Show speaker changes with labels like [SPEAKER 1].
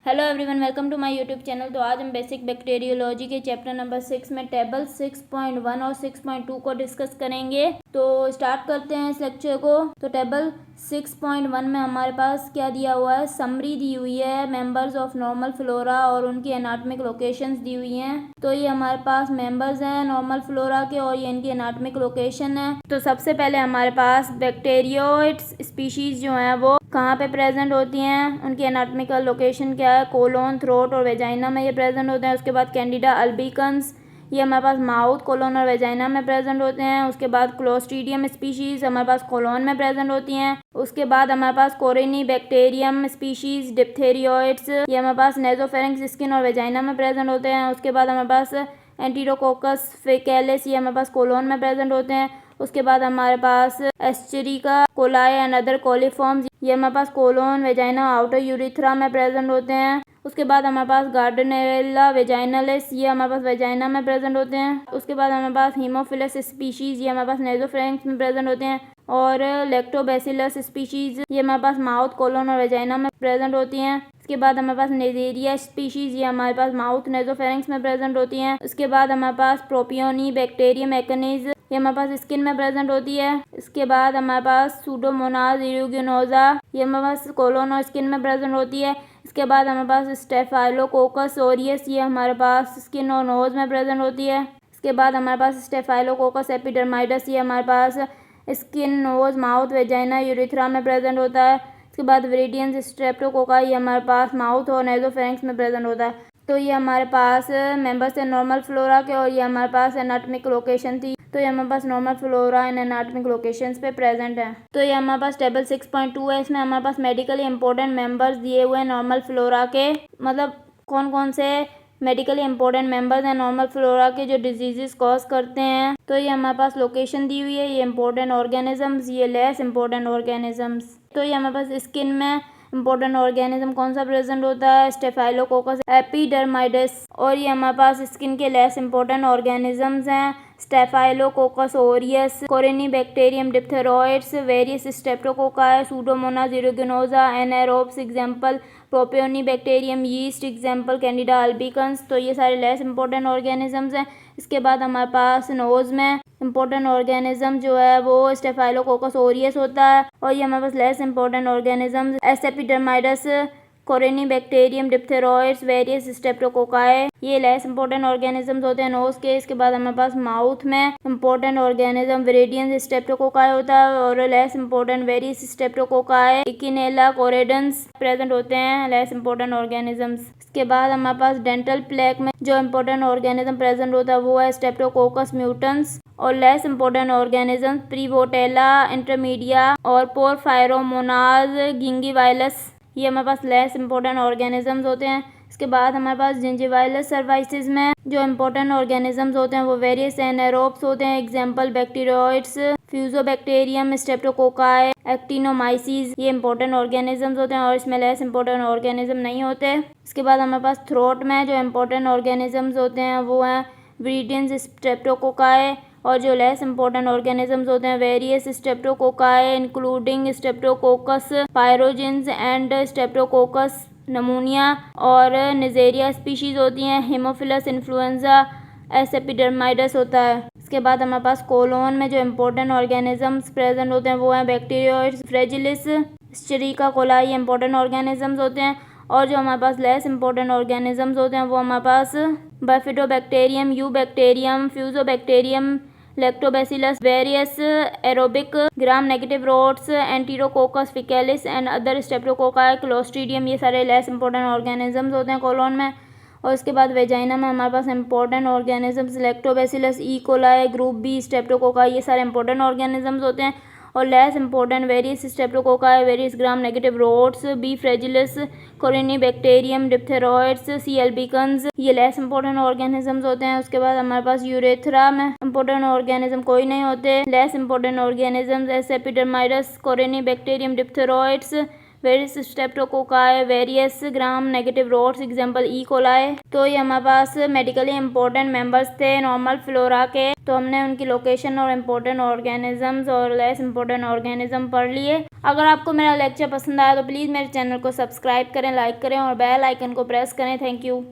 [SPEAKER 1] Hello everyone, welcome to my YouTube channel. तो आज हम बेसिक बैक्टीरियोलॉजी के चैप्टर नंबर 6 में टेबल 6.1 और 6.2 को डिस्कस करेंगे। तो स्टार्ट करते हैं इस लेक्चर को। तो टेबल 6.1 में हमारे पास क्या दिया हुआ है, समरी दी हुई है मेंबर्स ऑफ नॉर्मल फ्लोरा और उनकी एनाटॉमिक लोकेशंस दी हुई हैं। तो ये हमारे पास मेंबर्स हैं नॉर्मल फ्लोरा के और ये इनकी एनाटॉमिक लोकेशन है। तो सबसे पहले हमारे पास बैक्टीरियोइड्स स्पीशीज जो हैं वो कहाँ पे प्रेजेंट होती हैं, उनकी एनाटॉमिकल लोकेशन क्या है, कोलोन, थ्रोट और वेजाइना में ये प्रेजेंट होते हैं। उसके बाद कैंडिडा अल्बिकन्स, ये हमारे पास माउथ, कोलोन और वेजाइना में प्रेजेंट होते हैं। उसके बाद क्लोस्ट्रीडियम स्पीशीज हमारे पास कोलोन में प्रेजेंट होती हैं। उसके बाद हमारे पास कोरिनी बैक्टीरियम स्पीशीज डिप्थेरियोइड्स, ये हमारे पास नेजोफेरिंक्स स्किन और वेजाइना में प्रेजेंट होते हैं। उसके बाद हमारे पास एंटीरोकोकस फेकैलिस, ये हमारे पास कोलोन में प्रेजेंट होते हैं। उसके बाद हमारे पास एस्चेरिका कोलाई एंड अदर कोलीफॉर्म्स, ये हमारे पास कोलोन, वेजाइना, आउटर यूरिथ्रा में प्रेजेंट होते हैं। उसके बाद हमारे पास गार्डनेरिया वेजाइनलिस, ये हमारे पास वेजाइना में प्रेजेंट होते हैं। उसके बाद हमारे पास हीमोफिलस स्पीशीज, ये हमारे पास नेजोफेरिंक्स में प्रेजेंट होते हैं। और लैक्टोबैसिलस स्पीशीज, ये हमारे पास माउथ, कोलोन और वेजाइना में प्रेजेंट होती हैं। उसके बाद हमारे पास नेजेरिया स्पीशीज, ये हमारे पास माउथ, नेजोफेरिंक्स में प्रेजेंट होती हैं। उसके बाद हमारे पास प्रोपियोनी बैक्टीरियम एकेनिज, ये हमारे पास स्किन में प्रेजेंट होती है। इसके बाद हमारे पास सूडोमोनास एरुगिनोसा, ये हमारे पास कोलोन और स्किन में प्रेजेंट होती है। इसके बाद हमारे पास स्टेफाइलोकोकस ओरियस, ये हमारे पास स्किन और नोज में प्रेजेंट होती है। इसके बाद हमारे पास स्टेफाइलोकोकस एपिडर्माइडस, ये हमारे पास skin, nose, mouth, vagina, urethra में प्रेजेंट होता है। इसके बाद वेरिडियंस स्ट्रेप्टोकोकाई, ये हमारे पास माउथ और नेजोफेरिंक्स में प्रेजेंट होता है। तो ये हमारे पास मेंबर्स है नॉर्मल फ्लोरा के और ये हमारे पास एनाटॉमिक लोकेशन थी। तो ये हमारे पास normal flora and anatomic locations पे प्रेजेंट है। तो ये हमारे पास टेबल 6.2 है। इसमें हमारे पास मेडिकली इंपॉर्टेंट मेंबर्स दिए हुए हैं नॉर्मल फ्लोरा के, मतलब कौन कौन से मेडिकली इंपॉर्टेंट मेंबर्स हैं नॉर्मल फ्लोरा के जो डिजीजेस कॉज करते हैं। तो ये हमारे पास लोकेशन दी हुई है, ये इंपॉर्टेंट ऑर्गेनिजम्स, ये लेस इंपॉर्टेंट ऑर्गेनिजम्स। तो ये हमारे पास स्किन में इंपॉर्टेंट ऑर्गेनिज्म कौन सा प्रेजेंट होता है, स्टेफाइलोकोकस एपिडर्माइडस। और ये हमारे पास स्किन के लेस इंपॉर्टेंट ऑर्गेनिजम्स हैं Staphylococcus aureus, कोरिनी bacterium diphtheroids, various streptococci, Pseudomonas aeruginosa, anaerobes example Propionibacterium, yeast example Candida albicans. तो ये सारे लेस इंपॉर्टेंट ऑर्गेनिजम्स हैं। इसके बाद हमारे पास नोज में इंपॉर्टेंट ऑर्गेनिज्म जो है वो स्टेफाइलोकोकस ओरियस होता है। और ये हमारे पास less important organism epidermidis, कोरिनी bacterium diphtheroids, various streptococci, ये लेस इंपॉर्टेंट ऑर्गेनिजम्स होते हैं नोज के। इसके बाद हमारे पास माउथ में इंपॉर्टेंट ऑर्गेनिज्म वेरिडियंस स्ट्रेप्टोकोकाई होता है और less important various streptococci, Eikenella corrodens present होते हैं लेस इंपॉर्टेंट ऑर्गेनिजम्स। इसके बाद हमारे पास डेंटल प्लेक में जो इंपॉर्टेंट ऑर्गेनिज्म प्रेजेंट होता है वो है स्ट्रेप्टोकोकस म्यूटेंस और less important organism prevotella intermedia और पोरफायरोमोनाज गिंगीवाइलस, ये हमारे पास लेस इंपॉर्टेंट ऑर्गेनिजम्स होते हैं। इसके बाद हमारे पास जिंजिवाइलस सर्वाइसिस में जो इंपॉर्टेंट ऑर्गेनिजम्स होते हैं वो वेरियस एनाएरोब्स होते हैं एग्जांपल बैक्टीरियोइड्स, फ्यूजोबैक्टीरियम, स्ट्रेप्टोकोकाई, एक्टिनोमाइसीज, ये इंपॉर्टेंट ऑर्गेनिजम्स होते हैं और इसमें लेस इंपॉर्टेंट ऑर्गेनिज्म नहीं होते। इसके बाद हमारे पास थ्रोट में जो इंपॉर्टेंट ऑर्गेनिजम्स होते हैं वो हैं विरिडियंस स्ट्रेप्टोकोकाई और जो लेस इंपॉर्टेंट ऑर्गेनिजम्स होते हैं various streptococci including Streptococcus pyrogens and Streptococcus नमूनिया और निजेरिया स्पीशीज होती हैं। हीमोफिलस इन्फ्लुएंजा एस एपिडर्माइडस होता है। इसके बाद हमारे पास कोलोन में जो इंपॉर्टेंट ऑर्गेनिजम्स प्रेजेंट होते हैं वो हैं बैक्टीरियोइड्स फ्रेजिलिस, एस्चेरिका कोलाई, इंपॉर्टेंट ऑर्गेनिजम्स होते हैं। और जो हमारे पास लेस इंपॉर्टेंट ऑर्गेनिजम्स होते हैं वो हमारे पास bifidobacterium, eubacterium, fusobacterium, lactobacillus, various aerobic gram negative rods, enterococcus faecalis and other streptococci, clostridium, ये सारे लेस इंपॉर्टेंट ऑर्गेनिजम्स होते हैं कोलोन में। और इसके बाद वेजाइना में हमारे पास important organisms lactobacillus, E coli, group B streptococci, ये सारे इंपॉर्टेंट ऑर्गेनिजम्स होते हैं। और less important various streptococci, various gram negative rods, B fragilis, कोरिनी bacterium diphtheroids, C albicans, ये लेस इंपॉर्टेंट ऑर्गेनिजम्स होते हैं। उसके बाद हमारे पास यूरेथ्रा में इंपॉर्टेंट ऑर्गेनिज्म कोई नहीं होते। Less important organisms S epidermidis, कोरिनी bacterium diphtheroids, various streptococci, various gram negative rods example E coli. तो ये हमारे पास मेडिकली इंपॉर्टेंट मेंबर्स थे नॉर्मल फ्लोरा के। तो हमने उनकी लोकेशन और इम्पोर्टेंट ऑर्गेनिजम्स और लेस इम्पोर्टेंट ऑर्गेनिज्म पढ़ लिए। अगर आपको मेरा लेक्चर पसंद आया तो प्लीज़ मेरे चैनल को सब्सक्राइब करें, लाइक करें और बेल आइकन को प्रेस करें। Thank you.